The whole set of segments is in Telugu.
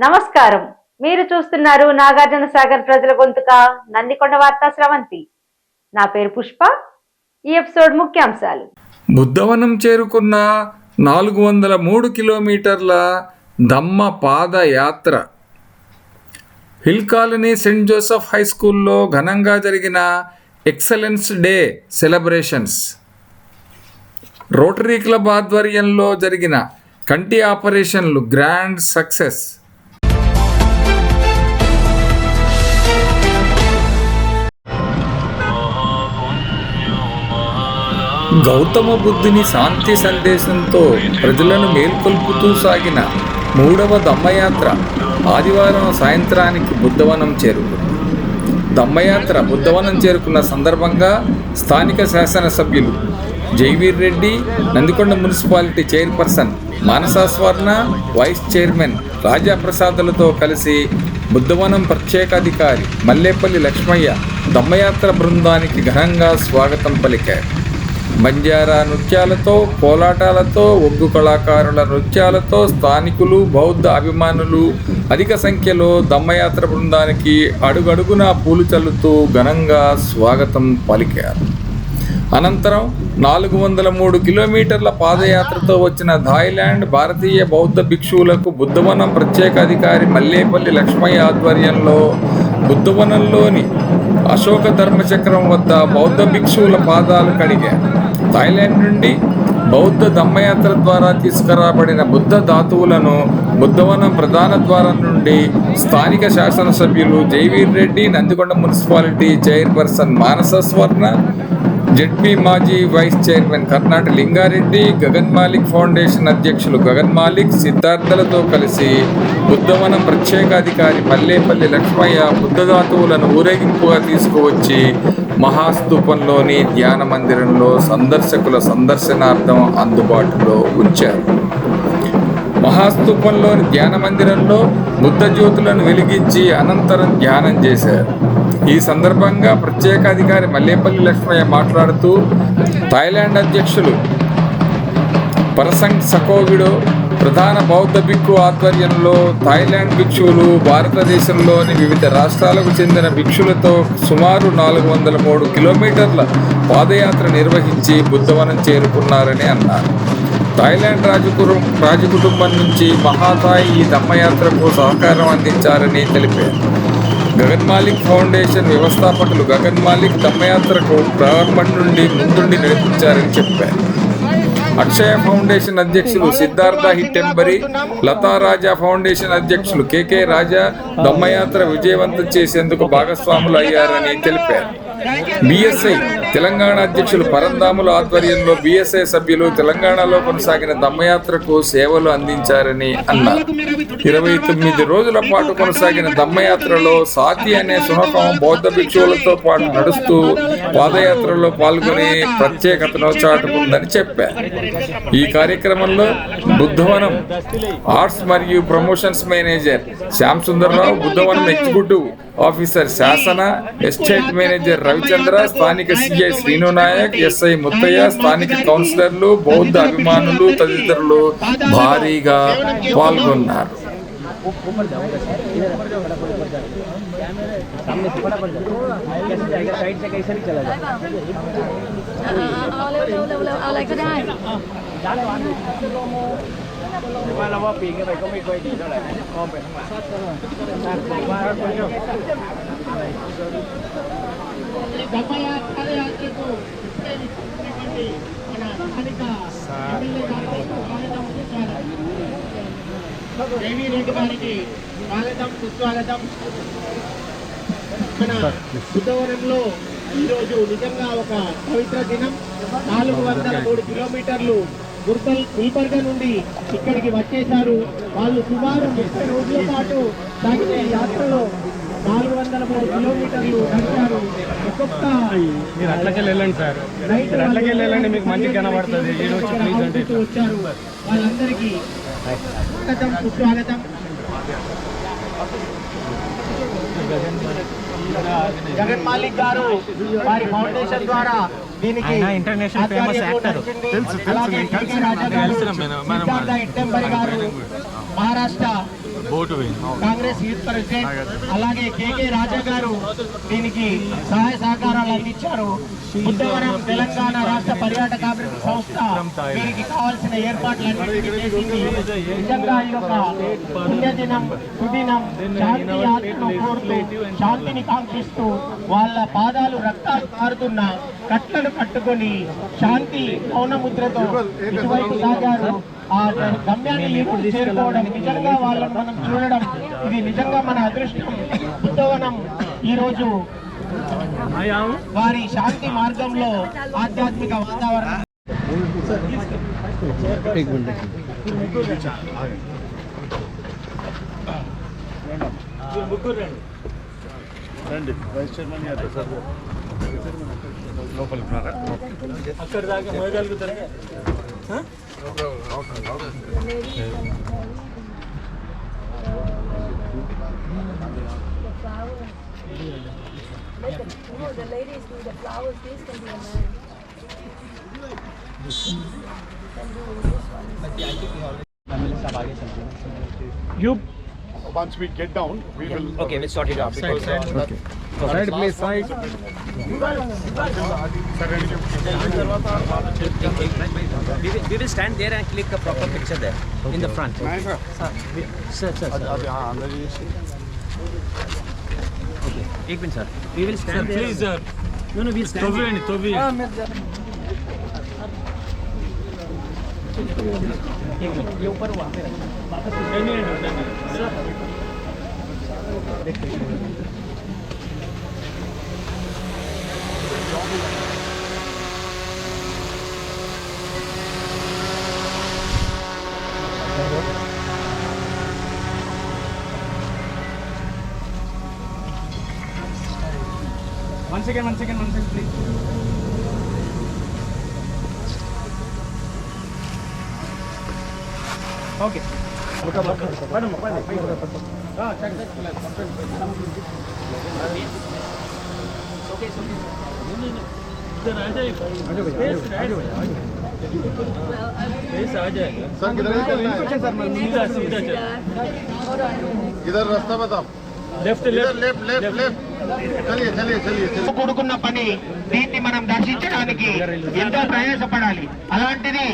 నమస్కారం. మీరు చూస్తున్నారు నాగార్జున సాగర్ ప్రజల గొంతుక నందికొండ వార్తా స్రవంతి. నా పేరు పుష్ప. ఈ ఎపిసోడ్ ముఖ్యాంశాలు. బుద్ధవనం చేరుకున్న 403 కిలోమీటర్ల ధమ్మ పాదయాత్ర. Hill colony saint Joseph high స్కూల్లో ఘనంగా జరిగిన excellence day celebrations. Rotary club ఆధ్వర్యంలో జరిగిన కంటి ఆపరేషన్లు గ్రాండ్ సక్సెస్. గౌతమ బుద్ధుని శాంతి సందేశంతో ప్రజలను మేల్కొల్పుతూ సాగిన 3వ ధమ్మయాత్ర ఆదివారం సాయంత్రానికి బుద్ధవనం చేరుకుంది. ధమ్మయాత్ర బుద్ధవనం చేరుకున్న సందర్భంగా స్థానిక శాసనసభ్యులు జైవీర్ రెడ్డి, నందికొండ మున్సిపాలిటీ చైర్పర్సన్ మానసా స్వర్ణ, వైస్ చైర్మన్ రాజాప్రసాదులతో కలిసి బుద్ధవనం ప్రత్యేకాధికారి మల్లేపల్లి లక్ష్మయ్య ధమ్మయాత్ర బృందానికి ఘనంగా స్వాగతం పలికారు. బంజారా నృత్యాలతో, కోలాటాలతో, ఒగ్గు కళాకారుల నృత్యాలతో స్థానికులు, బౌద్ధ అభిమానులు అధిక సంఖ్యలో ధమ్మయాత్ర బృందానికి అడుగడుగునా పూలు చల్లుతూ ఘనంగా స్వాగతం పలికారు. అనంతరం 403 కిలోమీటర్ల పాదయాత్రతో వచ్చిన థాయిలాండ్ భారతీయ బౌద్ధ భిక్షువులకు బుద్ధవనం ప్రత్యేకాధికారి మల్లేపల్లి లక్ష్మయ్య ఆధ్వర్యంలో బుద్ధవనంలోని అశోక ధర్మచక్రం వద్ద బౌద్ధ భిక్షువుల పాదాలు కడిగారు. థాయిలాండ్ నుండి బౌద్ధ ధమ్మయాత్ర ద్వారా తీసుకురాబడిన బుద్ధ ధాతువులను బుద్ధవనం ప్రధాన ద్వారం నుండి స్థానిక శాసనసభ్యులు Jaiveer Reddy, Nandikonda municipality chairperson Manasa Swarna, ZP మాజీ vice chairman Karnati Lingareddy, Gagan Malik foundation అధ్యక్షులు గగన్ మాలిక్, సిద్ధార్థలతో కలిసి బుద్ధవనం ప్రత్యేకాధికారి మల్లేపల్లి లక్ష్మయ్య బుద్ధ ధాతువులను ఊరేగింపుగా తీసుకువచ్చి మహాస్తూపంలోని ధ్యాన మందిరంలో సందర్శకుల సందర్శనార్థం అందుబాటులో ఉంచారు. మహాస్తూపంలోని ధ్యాన మందిరంలో బుద్ధ జ్యోతులను వెలిగించి అనంతరం ధ్యానం చేశారు. ఈ సందర్భంగా ప్రత్యేకాధికారి మల్లేపల్లి లక్ష్మయ్య మాట్లాడుతూ, థాయిలాండ్ అధ్యక్షులు పరసంగ్ సకోవిడో ప్రధాన బౌద్ధ భిక్షు ఆధ్వర్యంలో థాయిలాండ్ భిక్షువులు భారతదేశంలోని వివిధ రాష్ట్రాలకు చెందిన భిక్షులతో సుమారు 403 కిలోమీటర్ల పాదయాత్ర నిర్వహించి బుద్ధవనం చేరుకున్నారని అన్నారు. థాయిలాండ్ రాజకుటుంబం నుంచి మహాథాయ్ ఈ ధమ్మయాత్రకు సహకారం అందించారని తెలిపారు. గగన్ మాలిక్ ఫౌండేషన్ వ్యవస్థాపకులు గగన్ మాలిక్ ధమ్మయాత్రకు ప్రారంభం నుండి ముందుండి నడిపించారని చెప్పారు. అక్షయ ఫౌండేషన్ అధ్యక్షులు సిద్ధార్థ హిట్టెంబరి, లతా రాజా ఫౌండేషన్ అధ్యక్షులు కేకే రాజా ధమ్మయాత్ర విజయవంతం చేసేందుకు భాగస్వాములు అయ్యారని తెలిపారు. బిఎస్ఐ తెలంగాణ అధ్యక్షులు పరంధాముల ఆధ్వర్యంలో బిఎస్ఐ సభ్యులు తెలంగాణలో కొనసాగిన ధమ్మయాత్రకు సేవలు అందించారని అన్నారు. 29 రోజుల పాటు కొనసాగిన ధమ్మయాత్రలో సాతి అనే సునకం బౌద్ధ భిక్షువులతో పాటు నడుస్తూ పాదయాత్రలో పాల్గొని ప్రత్యేకతను చాటుకుందని చెప్పారు. ఈ కార్యక్రమంలో బుద్ధవనం ఆర్ట్స్ మరియు promotions manager Shyam Sundar Rao, Buddhavanam executive officer శాసన, ఎస్టేట్ మేనేజర్ రవిచంద్ర, స్థానిక సిఐ శ్రీను నాయక్, ఎస్ఐ ముత్తయ్య, స్థానిక కౌన్సిలర్లు, బౌద్ధ అభిమానులు తదితరులు భారీగా పాల్గొన్నారు. రెడ్డి గారికి స్వాగతం, సుస్వాగతం. మన బుద్ధవనంలో ఈరోజు నిజంగా ఒక పవిత్ర దినం. 403 కిలోమీటర్లు గుల్బర్గ నుండి ఇక్కడికి వచ్చేశారు. వాళ్ళు సుమారు 30 రోజుల పాటు సాగిన యాత్రలో 403 కిలోమీటర్లు నడిచారు. ఒక్కొక్క వచ్చారు. వాళ్ళందరికీ స్వాగతం, సుస్వాగతం. జగన్ మాలిక్ గారు వారి ఫౌండేషన్ ద్వారా దీనికి international famous actor Maharashtra Congress youth president, అలాగే కేకే రాజా గారు దీనికి సహాయ సహకారాలు అందించారు. బుద్ధవనం తెలంగాణ రాష్ట్ర పర్యాటక అభివృద్ధి సంస్థ దీనికి కావాల్సిన ఏర్పాట్లన్నింటినీ చేసింది. నిజంగా ఈ యొక్క పుణ్యదినం సుదినం శాంతి యాత్రను కోరుతూ శాంతిని కాంక్షిస్తూ వాళ్ళ పాదాలు రక్తాలు కారుతున్న కట్టలు కట్టుకొని శాంతి మౌనముద్రతో ఇటువైపు సాగారు. ఆ గమ్యాన్ని ఎప్పుడు చేరుకోవడం, నిజంగా వాళ్ళని మనం చూడడం, ఇది నిజంగా మన అదృష్టం. బుద్ధవనం ఈరోజు వారి శాంతి మార్గంలో ఆధ్యాత్మిక వాతావరణం. అక్కడ దాకా మోయగలుగుతారు. The ladies do the flowers. These can be a man. You Once we get down, we will. Okay, we'll sort it out. Side, please, side. We will stand there and click a proper picture there in the front. Sir. Okay, एक minute sir. We will stand there. please sir. No, we'll stand there. Tobi. ये ऊपर वहाँ पे One second, please. Okay. इधर रास्ता बताओ. Left. కూడుకున్న పని. దీన్ని మనం దర్శించడానికి ఎంతో ప్రయాసపడాలి. అలాంటిది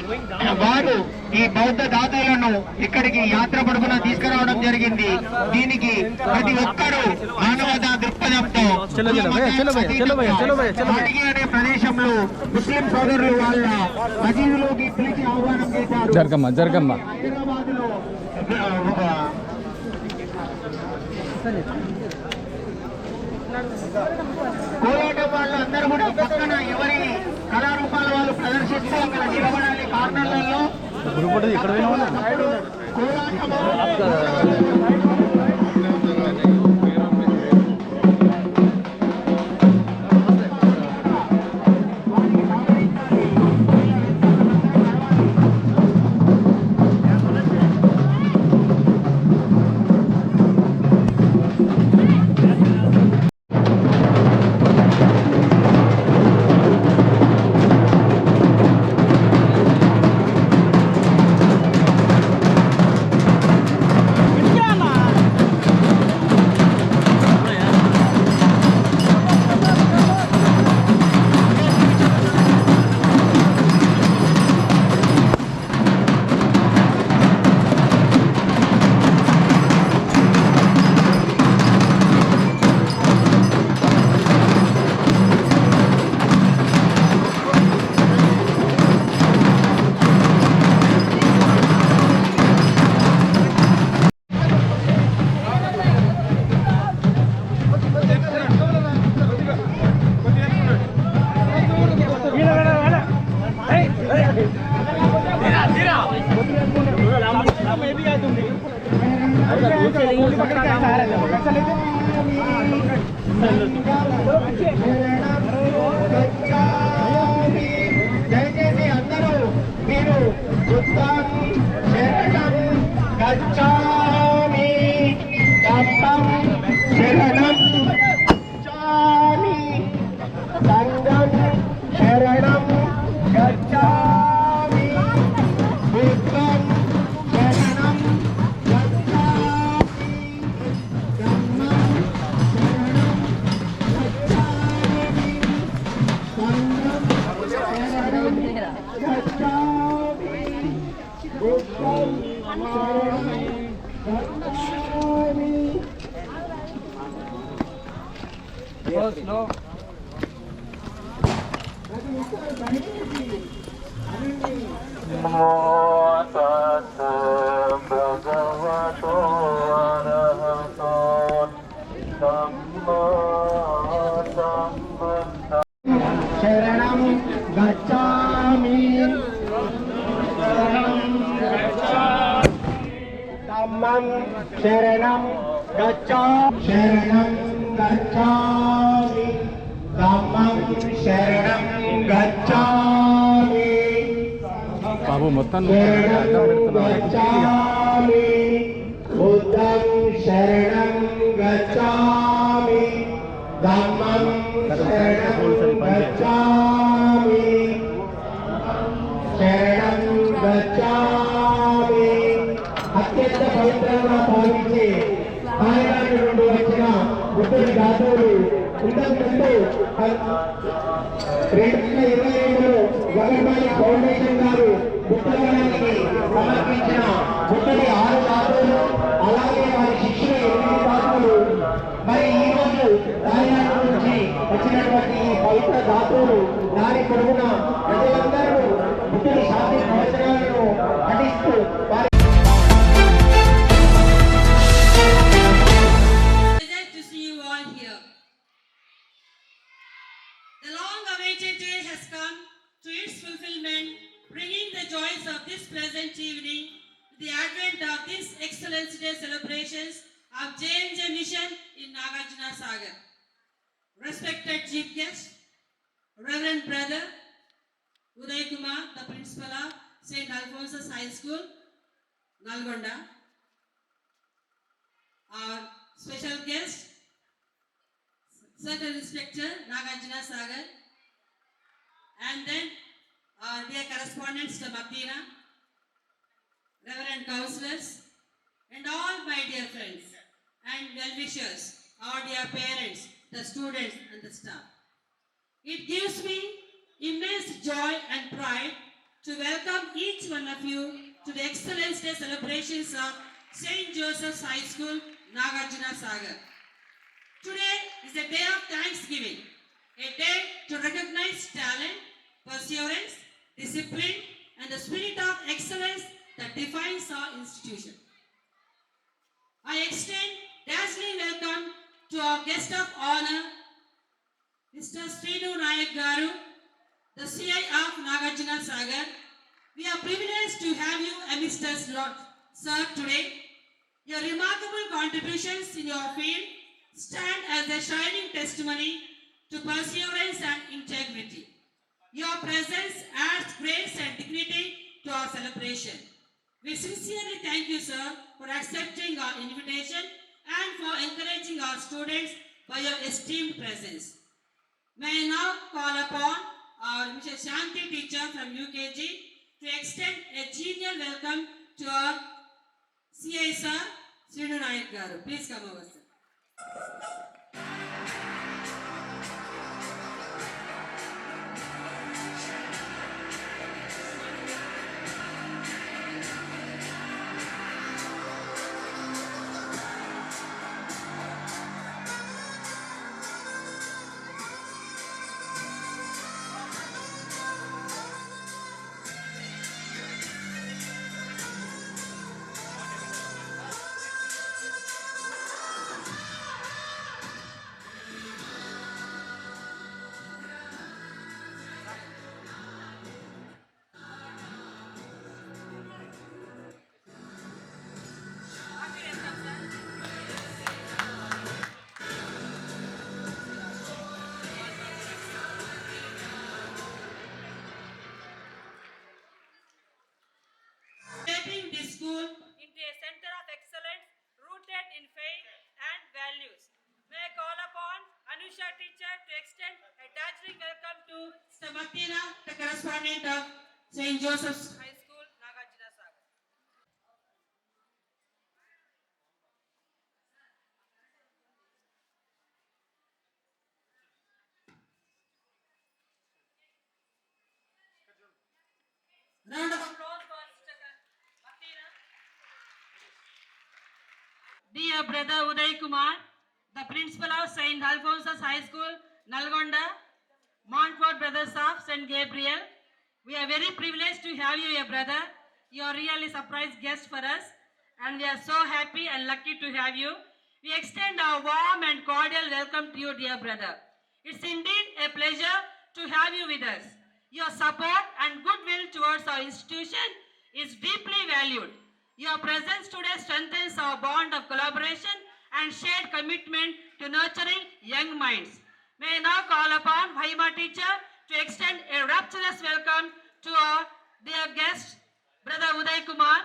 వారు ఈ బౌద్ధ ధాతువులను ఇక్కడికి యాత్ర పడుకున తీసుకురావడం జరిగింది. దీనికి ప్రతి ఒక్కరూ మానవతా దృక్పథంతో అడిగి అనే ప్రదేశంలో ముస్లిం సోదరులు వాళ్ళ మసీదులోకి పిలిచి ఆహ్వానం చేశారు. జరగమ్మ హైదరాబాదులో కోలాటం వాళ్ళు అందరూ కూడా పక్కన ఎవరి కళారూపాల వాళ్ళు ప్రదర్శిస్తూ అక్కడ నిలబడాలి కార్నర్లలో. దయచేసి అందరూ మీరు గచ్చామి కప్పం శరణం గచ్చామి సంగం శరణం గచ్చామి బుద్ధం శరణం గచ్చామి శరణం గచ్ఛామి ధమ్మం శరణం శరణం గచ్ఛామి ధమ్మం శరణం గచ్ఛామి బాబు మొత్తం గచ్ఛామి బుద్ధం శరణం గచ్ఛామి ధమ్మం శరణం గచ్ఛామి శరణం గచ్ఛామి అత్యంత పవిత్రంగా భావించే థాయిలాండ్ నుండి వచ్చిన బుద్ధుడి జాతవులు ఇంతకుముందు 2022లో గగన్బాయి ఫౌండేషన్ గారు బుద్ధవనానికి సమర్పించిన బుద్ధుడి 6 జాతవులు అలాగే వారి శిష్యుల 8 జాతవులు మరి ఈ రోజు థాయిలాండ్ నుంచి వచ్చినటువంటి ఈ పవిత్ర జాతవులు దాని పొరుగున ప్రజలందరూ బుద్ధుడి శాంతి ప్రవచనాలను పఠిస్తూ వారి Pleasant to see you all here. The long-awaited day has come to its fulfillment, bringing the joys of this pleasant evening, the advent of this Excellence Day celebrations of JNJ Mission in Nagarjuna Sagar. Respected Chief Guest, Reverend Brother Uday Kumar, the Principal of St. Alphonsus High School, Nalgonda. Our special guest, Circle Inspector Nagarjuna Sagar, and then our dear correspondents to Matina, Reverend Councillors, and all my dear friends and well-wishers, our dear parents, the students and the staff. It gives me immense joy and pride to welcome each one of you to the Excellence Day celebrations of St. Joseph's High School, Nagarjuna Sagar. Today is a day of thanksgiving, a day to recognize talent, perseverance, discipline, and the spirit of excellence that defines our institution. I extend dazzling welcome to our guest of honor, Mr. Srinu Nayak Garu, the CI of Nagarjuna Sagar. We are privileged to have you amidst us, sir, today. Your remarkable contributions in your field stand as a shining testimony to perseverance and integrity. Your presence adds grace and dignity to our celebration. We sincerely thank you, sir, for accepting our invitation and for encouraging our students by your esteemed presence. May I now call upon our Mrs. Shanti teacher from UKG to extend a genial welcome to our CI sir, Srinu Nayak Garu. Please come over, sir. Shaping this school into a center of excellence rooted in faith and values. May I call upon Anusha teacher to extend a dazzling welcome to Mr. Matina, the correspondent of St. Joseph's High School, Nagarjuna Sagar. Round of applause for Mr. Matina. Brother Uday Kumar, the principal of St. Alphonsus High School, Nalgonda, Montfort Brothers of St. Gabriel. We are very privileged to have you here, brother. You are really surprise guest for us, and we are so happy and lucky to have you. We extend our warm and cordial welcome to you, dear brother. It's indeed a pleasure to have you with us. Your support and goodwill towards our institution is deeply valued. Your presence today strengthens our bond of collaboration and shared commitment to nurturing young minds. May I now call upon Bhaima teacher to extend a rapturous welcome to our dear guest, Brother Uday Kumar,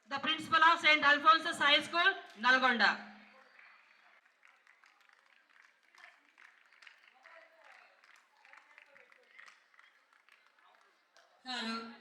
the principal of St. Alphonsus High School, Nalgonda. Hello.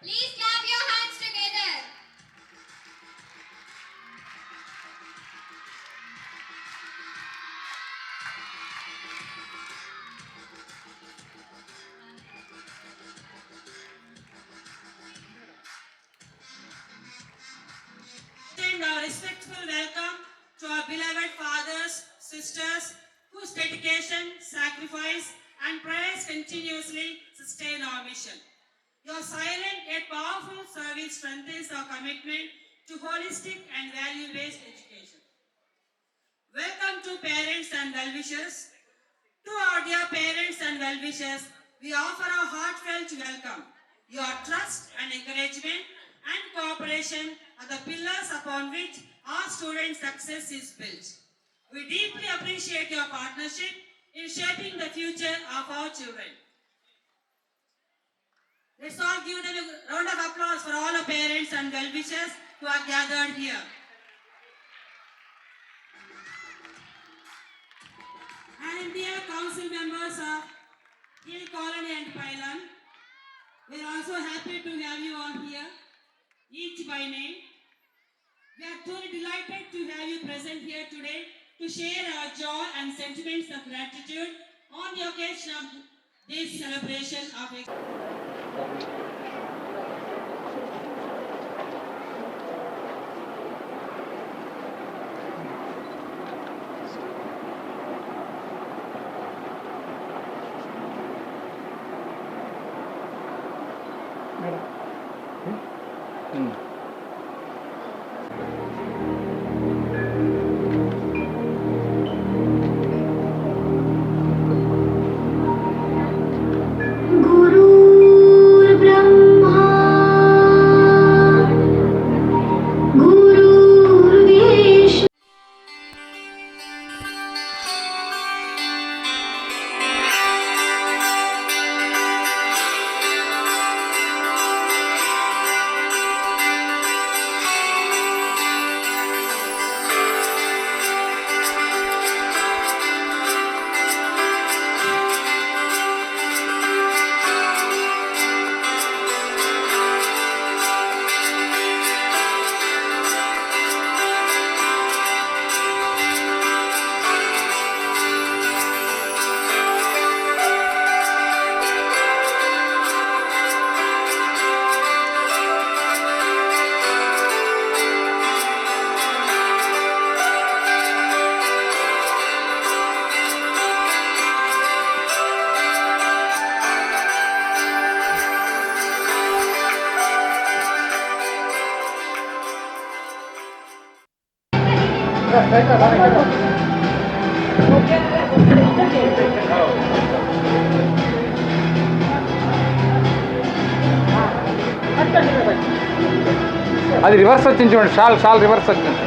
Please clap your hands together. Extend our respectful welcome to our beloved fathers, sisters, whose dedication, sacrifice, and prayers continuously sustain our mission. Your silent yet powerful service strengthens our commitment to holistic and value-based education. Welcome to parents and well-wishers. To our dear parents and well-wishers, we offer our heartfelt welcome. Your trust and encouragement and cooperation are the pillars upon which our students' success is built. We deeply appreciate your partnership in shaping the future of our children. Let's all give them a round of applause for all our parents and well-wishers who are gathered here. And dear council members of Hill Colony and Pailan, we are also happy to have you all here, each by name. We are truly delighted to have you present here today to share our joy and sentiments of gratitude on the occasion of this celebration of అది రివర్స్ వచ్చింది చూడండి, షాల్ రివర్స్ వచ్చింది.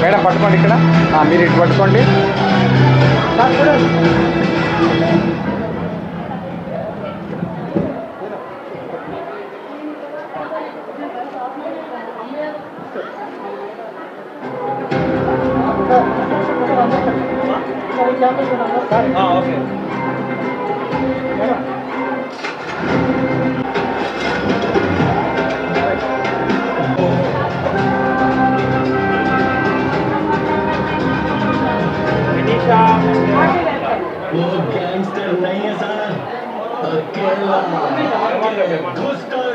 మేడం పట్టుకోండి, ఇక్కడ మీరు ఇటు పట్టుకోండి. ఓకే. वो गैंगस्टर नहीं है सर, अकेला घुसकर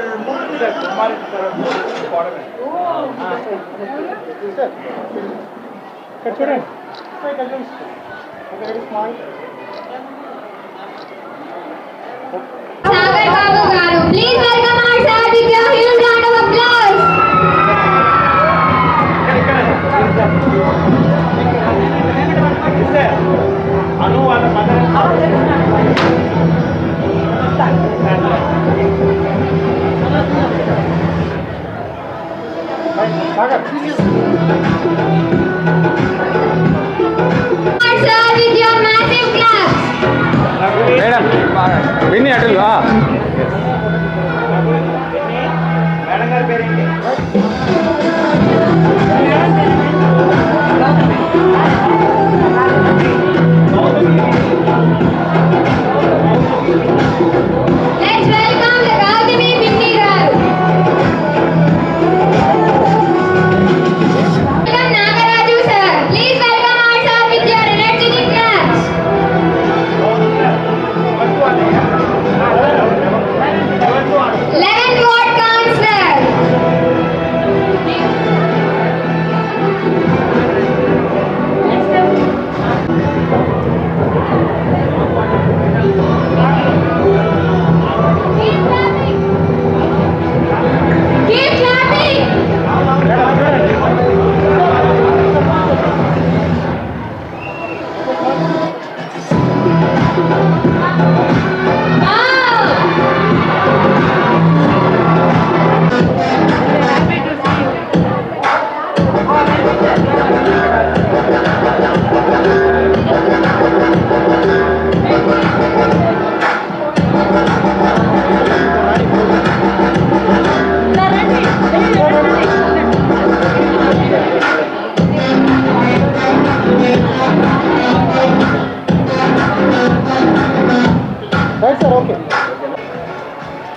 Sagar Babu garu, please welcome our sir with your huge round of applause. Anu వాళ్ళ mother Our sir with your massive claps. Madam విన్ని అటలు మేడం గారి పేరేంటి? Let's welcome the Gautami Pinni garu. Welcome Nagaraju sir. Please welcome our sir with your energetic claps. 11th ward counselor. Keep clapping. Wow.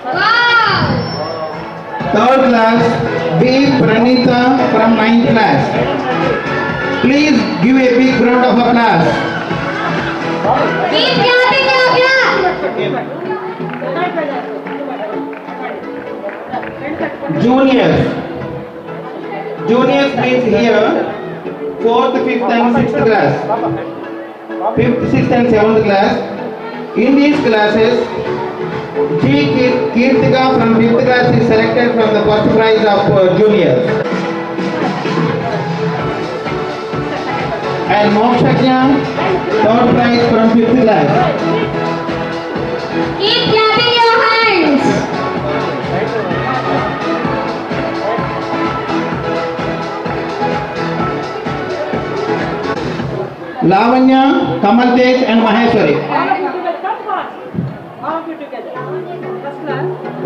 Wow. Third class, B. Pranita from 9th class. Please give a big round of applause. Keep clapping your clap. Juniors. Juniors means here 4th, 5th and 6th class. 5th, 6th and 7th class. In these classes, G. Kirtika from 5th class is selected from the first prize of juniors. And Mokshakya, 3rd prize from 5th class. Keep clapping your hands. Lavanya, Kamal Tej and Maheshwari.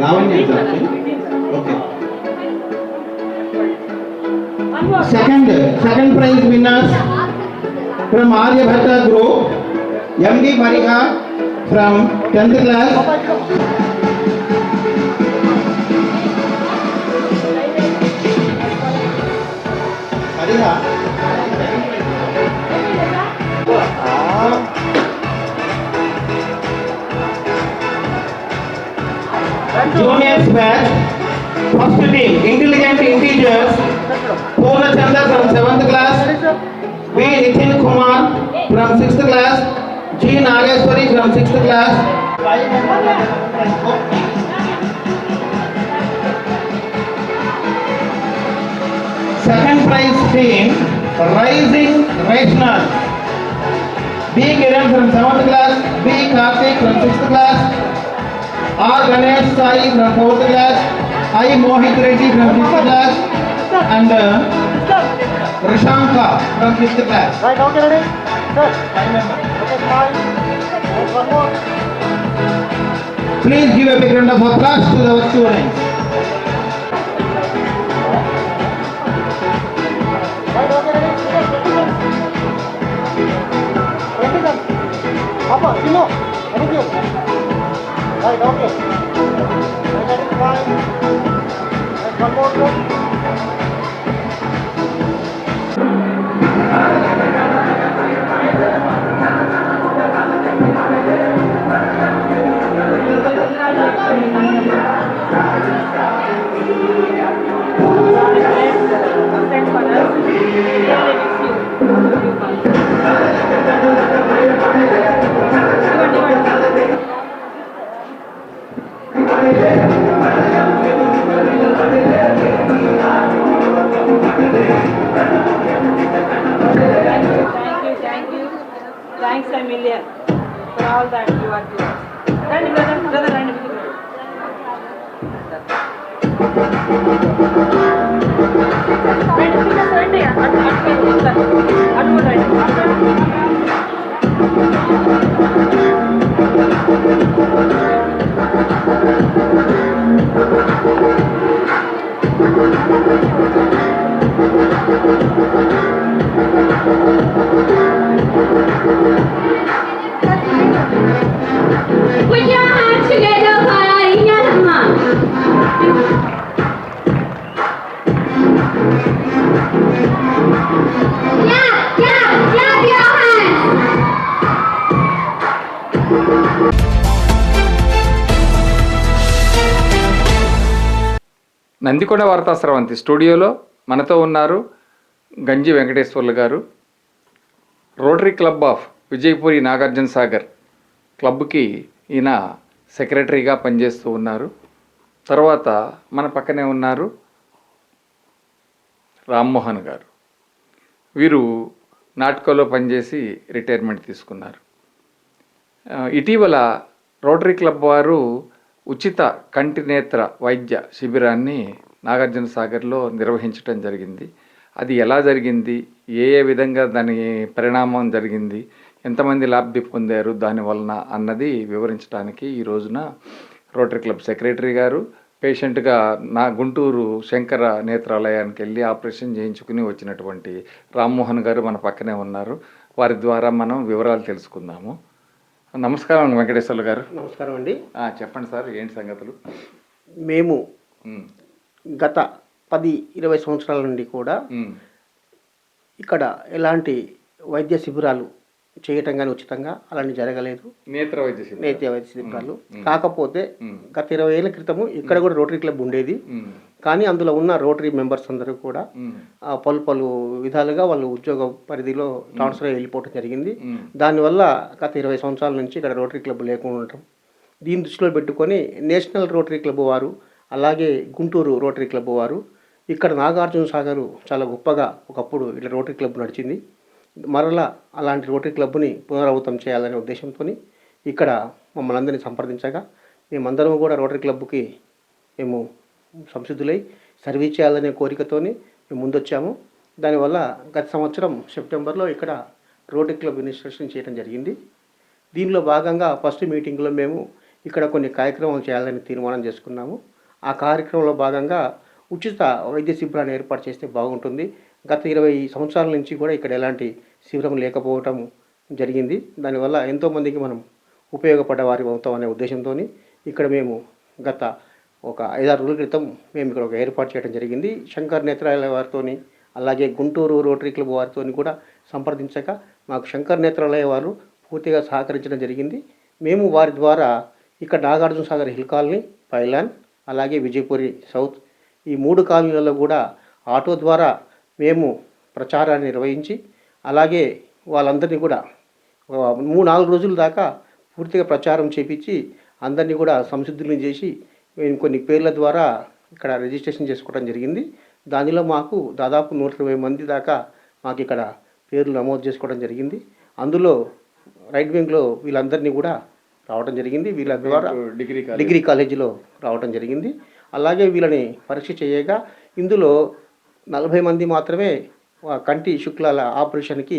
Lavanya is actually. Okay. Second prize winners from Aryabhatta group, MD Mariha from 10th class. Mariha. Juniors batch, first team, Intelligent Integers, Purna Chandra from 7th class, B. Nitin Kumar from 6th class, G. Nageshwari from 6th class. Second prize team, Rising Rational, B. Kiran from 7th class, B. Karthik from 6th class, R. Ganesh Sai from 4th class, I. Mohit Reddy from 5th class, and Rishanka from 5th class. Right, okay, ready? Good. Okay, smile. One more. Please give a big round of applause to the students. Right, okay, ready? Right, okay. Identify. And one more look. Thanks a million for all that you are doing. Randy, brother, Randy. Randy, Put your hands together for our Indian Amma. Clap your hands. Nandikonda వార్తా స్రవంతి స్టూడియోలో మనతో ఉన్నారు గంజి వెంకటేశ్వర్లు గారు, rotary club of Vijayapuri Nagarjuna Sagar క్లబ్కి ఈయన సెక్రటరీగా పనిచేస్తూ ఉన్నారు. తర్వాత మన పక్కనే ఉన్నారు రామ్మోహన్ గారు. వీరు నాటకోలో పనిచేసి రిటైర్మెంట్ తీసుకున్నారు. ఇటీవల రోటరీ క్లబ్ వారు ఉచిత కంటి నేత్ర వైద్య శిబిరాన్ని నాగార్జున సాగర్లో నిర్వహించడం జరిగింది. అది ఎలా జరిగింది, ఏ విధంగా దాని పరిణామం జరిగింది, ఎంతమంది లబ్ధి పొందారు దానివలన అన్నది వివరించడానికి ఈ రోజున రోటరీ క్లబ్ సెక్రటరీ గారు పేషెంట్గా నా గుంటూరు శంకర నేత్రాలయానికి వెళ్ళి ఆపరేషన్ చేయించుకుని వచ్చినటువంటి రామ్మోహన్ గారు మన పక్కనే ఉన్నారు. వారి ద్వారా మనం వివరాలు తెలుసుకుందాము. నమస్కారం వెంకటేశ్వర్లు గారు. నమస్కారం అండి. చెప్పండి సార్, ఏంటి సంగతులు? మేము గత 10-20 సంవత్సరాల నుండి కూడా ఇక్కడ ఎలాంటి వైద్య శిబిరాలు చేయటం కానీ ఉచితంగా అలాంటి జరగలేదు. నేత్ర వైద్య శిబిరాలు కాకపోతే గత 20 ఏళ్ల క్రితము ఇక్కడ కూడా రోటరీ క్లబ్ ఉండేది. కానీ అందులో ఉన్న రోటరీ మెంబర్స్ అందరూ కూడా పలు విధాలుగా వాళ్ళు ఉద్యోగ పరిధిలో ట్రాన్స్ఫర్ వెళ్ళిపోవటం జరిగింది. దానివల్ల గత 20 సంవత్సరాల నుంచి ఇక్కడ రోటరీ క్లబ్ లేకుండా ఉండటం, దీన్ని దృష్టిలో పెట్టుకొని నేషనల్ రోటరీ క్లబ్ వారు అలాగే గుంటూరు రోటరీ క్లబ్ వారు ఇక్కడ నాగార్జున సాగర్ చాలా గొప్పగా ఒకప్పుడు ఇట్లా రోటరీ క్లబ్ నడిచింది, మరలా అలాంటి రోటరీ క్లబ్ని పునరావృతం చేయాలనే ఉద్దేశంతో ఇక్కడ మమ్మల్ని అందరినీ సంప్రదించగా మేమందరం కూడా రోటరీ క్లబ్కి మేము సంసిద్ధులై సర్వీస్ చేయాలనే కోరికతోని మేము ముందొచ్చాము. దానివల్ల గత సంవత్సరం సెప్టెంబర్లో ఇక్కడ రోటరీ క్లబ్ ఇనిషియేషన్ చేయడం జరిగింది. దీనిలో భాగంగా ఫస్ట్ మీటింగ్లో మేము ఇక్కడ కొన్ని కార్యక్రమాలు చేయాలని తీర్మానం చేసుకున్నాము. ఆ కార్యక్రమంలో భాగంగా ఉచిత వైద్య శిబిరాన్ని ఏర్పాటు చేస్తే బాగుంటుంది. గత 20 సంవత్సరాల నుంచి కూడా ఇక్కడ ఎలాంటి శిబిరం లేకపోవటం జరిగింది. దానివల్ల ఎంతోమందికి మనం ఉపయోగపడే వారి అవుతాం అనే ఉద్దేశంతో ఇక్కడ మేము గత ఒక 5-6 రోజుల క్రితం మేము ఇక్కడ ఒక ఏర్పాటు చేయడం జరిగింది. శంకర్ నేత్రాలయ వారితో అలాగే గుంటూరు రోటరీ క్లబ్ వారితో కూడా సంప్రదించక మాకు శంకర్ నేత్రాలయ వారు పూర్తిగా సహకరించడం జరిగింది. మేము వారి ద్వారా ఇక్కడ Nagarjuna Sagar hill colony, pylon అలాగే విజయపురి సౌత్ ఈ 3 కాలనీలలో కూడా ఆటో ద్వారా మేము ప్రచారాన్ని నిర్వహించి అలాగే వాళ్ళందరినీ కూడా 3-4 రోజుల దాకా పూర్తిగా ప్రచారం చేపించి అందరినీ కూడా సంసిద్ధులను చేసి మేము కొన్ని పేర్ల ద్వారా ఇక్కడ రిజిస్ట్రేషన్ చేసుకోవడం జరిగింది. దానిలో మాకు దాదాపు 120 మంది దాకా మాకు ఇక్కడ పేర్లు నమోదు చేసుకోవడం జరిగింది. అందులో రైట్ వింగ్లో వీళ్ళందరినీ కూడా రావడం జరిగింది. వీళ్ళ ద్వారా డిగ్రీ కాలేజీలో రావడం జరిగింది. అలాగే వీళ్ళని పరీక్ష చేయగా ఇందులో 40 మంది మాత్రమే కంటి శుక్లాల ఆపరేషన్కి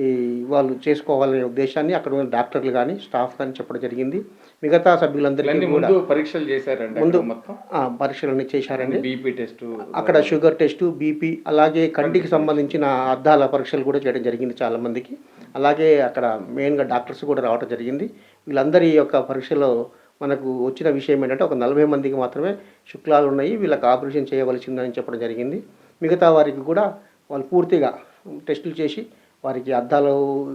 ఈ వాళ్ళు చేసుకోవాలనే ఉద్దేశాన్ని అక్కడ ఉన్న డాక్టర్లు కానీ స్టాఫ్ కానీ చెప్పడం జరిగింది. మిగతా సభ్యులందరికీ కూడా పరీక్షలు చేశారండి. ముందు మొత్తం పరీక్షలన్నీ చేశారండి. బీపీ టెస్ట్, అక్కడ షుగర్ టెస్టు, బీపీ, అలాగే కంటికి సంబంధించిన అద్దాల పరీక్షలు కూడా చేయడం జరిగింది చాలామందికి. అలాగే అక్కడ మెయిన్గా డాక్టర్స్ కూడా రావడం జరిగింది. వీళ్ళందరి యొక్క పరీక్షలో మనకు వచ్చిన విషయం ఏంటంటే ఒక 40 మందికి మాత్రమే శుక్లాలు ఉన్నాయి, వీళ్ళకి ఆపరేషన్ చేయవలసిందని చెప్పడం జరిగింది. మిగతా వారికి కూడా వాళ్ళు పూర్తిగా టెస్టులు చేసి వారికి అద్దాలు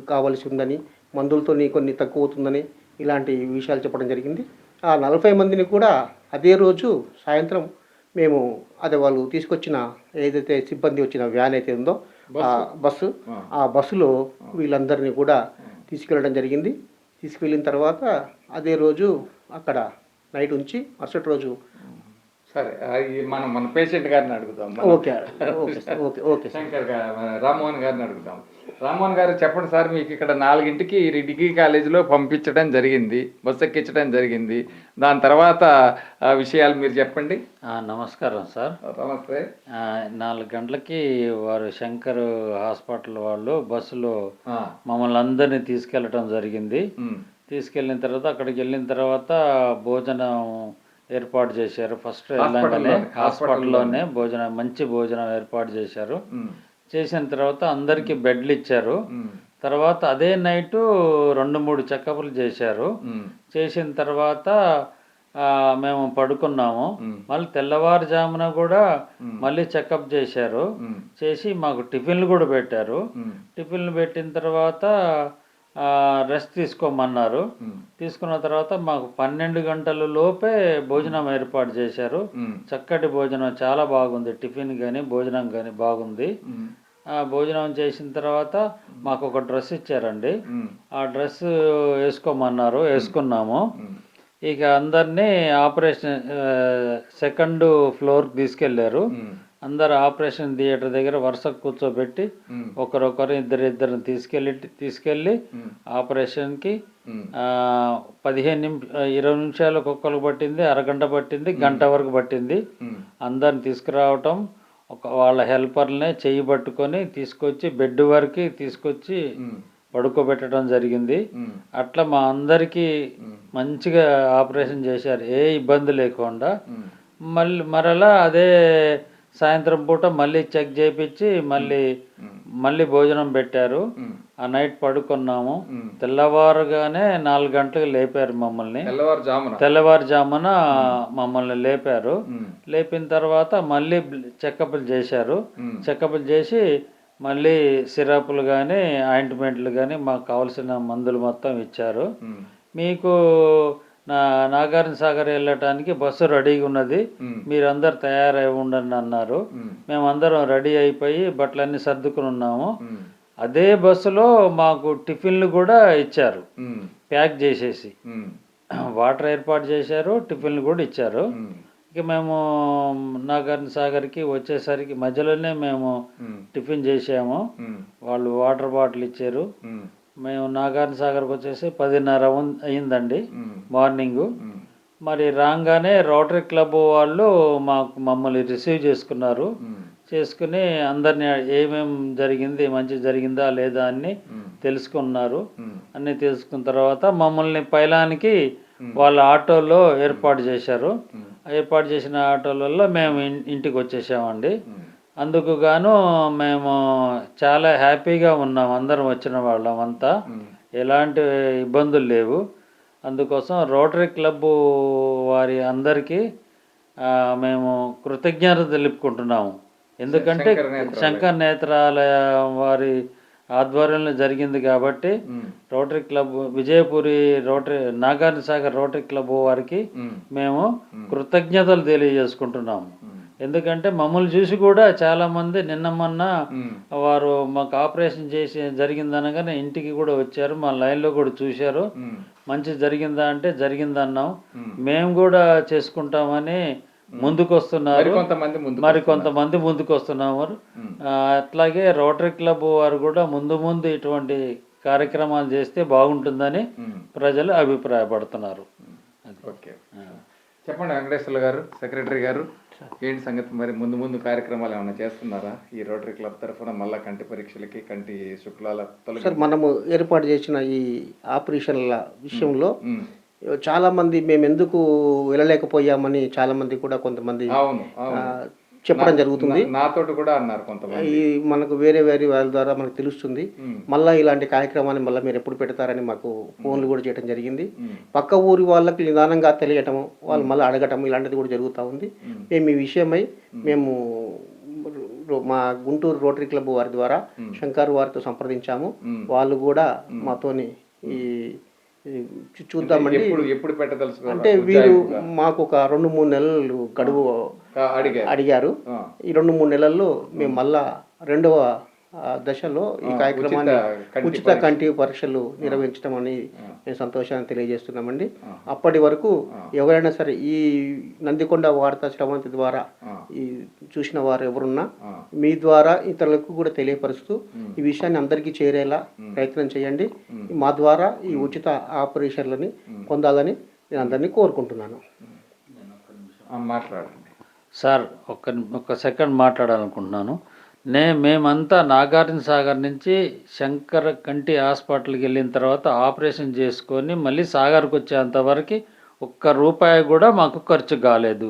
కావాల్సి ఉందని, మందులతో కొన్ని తక్కువ అవుతుందని ఇలాంటి విషయాలు చెప్పడం జరిగింది. ఆ 40 మందిని కూడా అదే రోజు సాయంత్రం మేము అదే వాళ్ళు తీసుకొచ్చిన ఏదైతే సిబ్బంది వచ్చిన వ్యాన్ అయితే ఉందో బస్సు, ఆ బస్సులో వీళ్ళందరినీ కూడా తీసుకెళ్ళడం జరిగింది. తీసుకెళ్ళిన తర్వాత అదే రోజు అక్కడ నైట్ ఉంచి మరుసటి రోజు సరే మన పేషెంట్ గారిని అడుగుతాం. ఓకే ఓకే ఓకే శంకర్ గారు, రామ్మోహన్ గారిని అడుగుతాం. రామ్మోహన్ గారు చెప్పండి సార్, మీకు ఇక్కడ 4ంటికి డిగ్రీ కాలేజీలో పంపించడం జరిగింది, బస్సు ఎక్కించడం జరిగింది. దాని తర్వాత విషయాలు మీరు చెప్పండి. నమస్కారం సార్. నమస్తే. 4 గంటలకి వారు శంకర్ హాస్పిటల్ వాళ్ళు బస్సులో మమ్మల్ని అందరినీ తీసుకెళ్ళటం జరిగింది. తీసుకెళ్ళిన తర్వాత అక్కడికి వెళ్ళిన తర్వాత భోజనం ఏర్పాటు చేశారు. ఫస్ట్ వెళ్ళగానే హాస్పిటల్లోనే మంచి భోజనం ఏర్పాటు చేశారు. చేసిన తర్వాత అందరికీ బెడ్లు ఇచ్చారు. తర్వాత అదే నైటు 2-3 చెకప్లు చేశారు. చేసిన తర్వాత మేము పడుకున్నాము. మళ్ళీ తెల్లవారుజామున కూడా మళ్ళీ చెకప్ చేశారు. చేసి మాకు టిఫిన్లు కూడా పెట్టారు. టిఫిన్లు పెట్టిన తర్వాత రెస్ట్ తీసుకోమన్నారు. తీసుకున్న తర్వాత మాకు 12 గంటల లోపే భోజనం ఏర్పాటు చేశారు. చక్కటి భోజనం, చాలా బాగుంది. టిఫిన్ కానీ భోజనం కానీ బాగుంది. భోజనం చేసిన తర్వాత మాకు ఒక డ్రెస్ ఇచ్చారండి. ఆ డ్రెస్ వేసుకోమన్నారు, వేసుకున్నాము. ఇక అందరినీ ఆపరేషన్ 2nd ఫ్లోర్కి తీసుకెళ్లారు. అందరు ఆపరేషన్ థియేటర్ దగ్గర వరుసకు కూర్చోబెట్టి ఒకరొకరు ఇద్దరిని తీసుకెళ్ళి ఆపరేషన్కి 20 నిమిషాలు ఒక్కొక్కరికి పట్టింది, అరగంట పట్టింది, గంట వరకు పట్టింది. అందరిని తీసుకురావటం, వాళ్ళ హెల్పర్లనే చెయ్యి పట్టుకొని తీసుకొచ్చి బెడ్ వరకు తీసుకొచ్చి పడుకోబెట్టడం జరిగింది. అట్లా మా అందరికీ మంచిగా ఆపరేషన్ చేశారు, ఏ ఇబ్బంది లేకుండా. మరలా అదే సాయంత్రం పూట మళ్ళీ చెక్ చేయించి మళ్ళీ భోజనం పెట్టారు. ఆ నైట్ పడుకున్నాము. తెల్లవారుగానే 4 గంటలకు లేపారు మమ్మల్ని. తెల్లవారుజామున మమ్మల్ని లేపారు. లేపిన తర్వాత మళ్ళీ చెకప్లు చేశారు. చెకప్లు చేసి మళ్ళీ సిరప్లు కానీ ఆయింట్మెంట్లు కానీ మాకు కావాల్సిన మందులు మొత్తం ఇచ్చారు. మీకు నాగార్జున సాగర్ వెళ్ళటానికి బస్సు రెడీగా ఉన్నది, మీరందరు తయారై ఉండండి అన్నారు. మేమందరం రెడీ అయిపోయి బట్టలన్నీ సర్దుకుని ఉన్నాము. అదే బస్సులో మాకు టిఫిన్లు కూడా ఇచ్చారు, ప్యాక్ చేసేసి. వాటర్ ఏర్పాటు చేశారు, టిఫిన్లు కూడా ఇచ్చారు. ఇక మేము నాగార్జున సాగర్కి వచ్చేసరికి మధ్యలోనే మేము టిఫిన్ చేసాము. వాళ్ళు వాటర్ బాటిల్ ఇచ్చారు. మేము నాగార్జున సాగర్కి వచ్చేసి 10:30 అయిందండి మార్నింగు. మరి రాగానే రోటరీ క్లబ్ వాళ్ళు మమ్మల్ని రిసీవ్ చేసుకుని అందరినీ ఏమేమి జరిగింది, మంచి జరిగిందా లేదా అని తెలుసుకున్నారు. అన్నీ తెలుసుకున్న తర్వాత మమ్మల్ని పైలానికి వాళ్ళ ఆటోలో ఏర్పాటు చేశారు. ఏర్పాటు చేసిన ఆటోలలో మేము ఇంటికి వచ్చేసామండి. అందుకు గాను మేము చాలా హ్యాపీగా ఉన్నాం, అందరం వచ్చిన వాళ్ళం అంతా. ఎలాంటి ఇబ్బందులు లేవు. అందుకోసం రోటరీ క్లబ్ వారి అందరికీ మేము కృతజ్ఞత తెలుపుకుంటున్నాము. ఎందుకంటే శంకర్ నేత్రాలయ వారి ఆధ్వర్యంలో జరిగింది కాబట్టి rotary club Vijayapuri Nagarjuna Sagar rotary club వారికి మేము కృతజ్ఞతలు తెలియజేసుకుంటున్నాము. ఎందుకంటే మమ్మల్ని చూసి కూడా చాలామంది నిన్న మొన్న వారు మాకు ఆపరేషన్ చేసి జరిగిందనగానే ఇంటికి కూడా వచ్చారు, మా లైన్లో కూడా చూశారు. మంచి జరిగిందా అంటే జరిగిందన్నాం. మేము కూడా చేసుకుంటామని ముందుకు వస్తున్నారు, మరికొంతమంది ముందుకు వస్తున్నారు. అట్లాగే రోటరీ క్లబ్ వారు కూడా ముందు ఇటువంటి కార్యక్రమాలు చేస్తే బాగుంటుందని ప్రజలు అభిప్రాయపడుతున్నారు. ఓకే, చెప్పండి వెంకటేశ్వర్లు గారు, సెక్రటరీ గారు. ఏంటి సంగతి మరి ముందు కార్యక్రమాలు ఏమైనా చేస్తున్నారా ఈ రోటరీ క్లబ్ తరఫున మళ్ళా కంటి పరీక్షలకి కంటి శుక్లాల సార్ మనము ఏర్పాటు చేసిన ఈ ఆపరేషన్ల విషయంలో చాలా మంది మేము ఎందుకు వెళ్ళలేకపోయామని చాలా మంది కూడా కొంతమంది చెప్పడం జరుగుతుంది. నాతోటి కూడా అన్నారు కొంతమంది. ఈ మనకు వేరే వాళ్ళ ద్వారా మనకు తెలుస్తుంది. మళ్ళీ ఇలాంటి కార్యక్రమాన్ని మళ్ళీ మీరు ఎప్పుడు పెడతారని మాకు ఫోన్లు కూడా చేయడం జరిగింది. పక్క ఊరి వాళ్ళకి నిదానంగా తెలియటము, వాళ్ళు మళ్ళీ అడగటం ఇలాంటిది కూడా జరుగుతూ ఉంది. మేము ఈ విషయమై మేము మా గుంటూరు రోటరీ క్లబ్ వారి ద్వారా శంకర్ వారితో సంప్రదించాము. వాళ్ళు కూడా మాతోని ఈ చూద్దామండి ఎప్పుడు పెట్టదలుచుకున్నారు అంటే వీరు మాకు ఒక 2-3 నెలలు గడువు అడిగారు. ఈ 2-3 నెలల్లో మేము మళ్ళా 2వ దశలో ఈ కార్యక్రమాన్ని ఉచిత కంటి పరీక్షలు నిర్వహించడం అని మేము సంతోషాన్ని తెలియజేస్తున్నామండి. అప్పటి వరకు ఎవరైనా సరే ఈ నందికొండ వార్తా శ్రవంతి ద్వారా ఈ చూసిన వారు ఎవరున్నా మీ ద్వారా ఇతరులకు కూడా తెలియపరుస్తూ ఈ విషయాన్ని అందరికీ చేరేలా ప్రయత్నం చేయండి. మా ద్వారా ఈ ఉచిత ఆపరేషన్లని పొందాలని నేను అందరినీ కోరుకుంటున్నాను. మాట్లాడండి సార్. ఒక సెకండ్ మాట్లాడాలనుకుంటున్నాను. మేమంతా నాగార్జున సాగర్ నుంచి శంకర్ కంటి హాస్పిటల్కి వెళ్ళిన తర్వాత ఆపరేషన్ చేసుకొని మళ్ళీ సాగర్కి వచ్చేంతవరకు ₹1 కూడా మాకు ఖర్చు కాలేదు.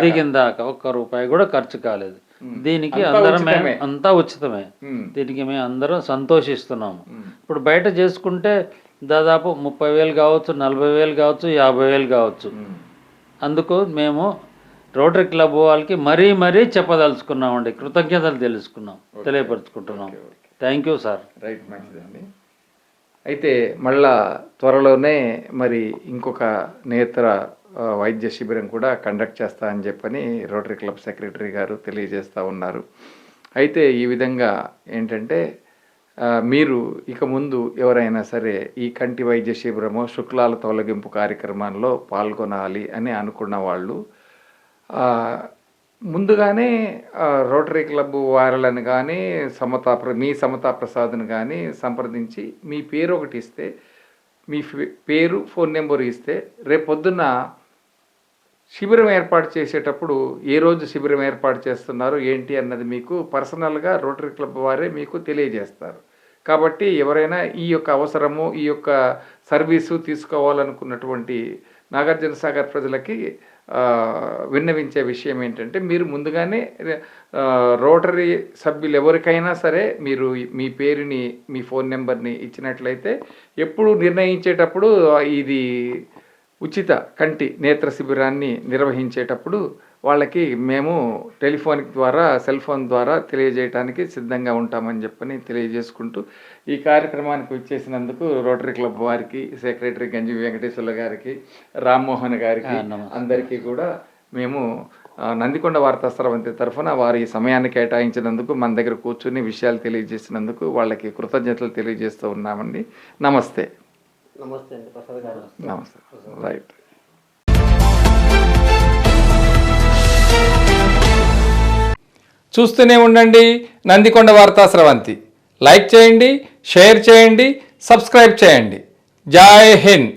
దిగిన దాకా ₹1 కూడా ఖర్చు కాలేదు. దీనికి అందరం అంతా ఉచితమే. దీనికి మేము అందరం సంతోషిస్తున్నాము. ఇప్పుడు బయట చేసుకుంటే దాదాపు 30,000 కావచ్చు, 40,000 కావచ్చు, 50,000 కావచ్చు. అందుకు మేము రోటరీ క్లబ్ వాళ్ళకి మరీ చెప్పదలుచుకున్నామండి. కృతజ్ఞతలు తెలియపరుచుకుంటున్నాం. Thank you sir. రైట్, మంచిదండి. అయితే మళ్ళా త్వరలోనే మరి ఇంకొక నేత్ర వైద్య శిబిరం కూడా కండక్ట్ చేస్తా అని చెప్పని రోటరీ క్లబ్ సెక్రటరీ గారు తెలియజేస్తూ ఉన్నారు. అయితే ఈ విధంగా ఏంటంటే మీరు ఇక ముందు ఎవరైనా సరే ఈ కంటి వైద్య శిబిరము శుక్లాల తొలగింపు కార్యక్రమంలో పాల్గొనాలి అని అనుకున్న వాళ్ళు ముందుగానే రోటరీ క్లబ్ వారలను కానీ మీ సమతా ప్రసాద్ని కానీ సంప్రదించి మీ పేరు ఒకటి ఇస్తే, మీ పేరు ఫోన్ నెంబర్ ఇస్తే రేపు పొద్దున్న శిబిరం ఏర్పాటు చేసేటప్పుడు ఏ రోజు శిబిరం ఏర్పాటు చేస్తున్నారు ఏంటి అన్నది మీకు పర్సనల్గా రోటరీ క్లబ్ వారే మీకు తెలియజేస్తారు. కాబట్టి ఎవరైనా ఈ యొక్క అవసరము ఈ యొక్క సర్వీసు తీసుకోవాలనుకున్నటువంటి నాగార్జున సాగర్ ప్రజలకి విన్నవించే విషయం ఏంటంటే మీరు ముందుగానే రోటరీ సభ్యులు ఎవరికైనా సరే మీరు మీ పేరుని మీ ఫోన్ నెంబర్ని ఇచ్చినట్లయితే ఎప్పుడు నిర్ణయించేటప్పుడు ఇది ఉచిత కంటి నేత్ర శిబిరాన్ని నిర్వహించేటప్పుడు వాళ్ళకి మేము టెలిఫోనిక్ ద్వారా సెల్ ఫోన్ ద్వారా తెలియజేయడానికి సిద్ధంగా ఉంటామని చెప్పని తెలియజేసుకుంటూ ఈ కార్యక్రమానికి వచ్చేసినందుకు రోటరీ క్లబ్ వారికి, సెక్రటరీ గంజి వెంకటేశ్వర్ల గారికి, రామ్మోహన్ గారికి అందరికీ కూడా మేము నందికొండ వార్తా స్రవంతి తరఫున వారి సమయాన్ని కేటాయించినందుకు మన దగ్గర కూర్చుని విషయాలు తెలియజేసినందుకు వాళ్ళకి కృతజ్ఞతలు తెలియజేస్తూ ఉన్నామండి. నమస్తే. నమస్తే అండి ప్రసాద్ గారు. నమస్తే. రైట్. చూస్తూనే ఉండండి నందికొండ వార్తా స్రవంతి. లైక్ చేయండి, షేర్ చేయండి, సబ్స్క్రైబ్ చేయండి. జై హింద్.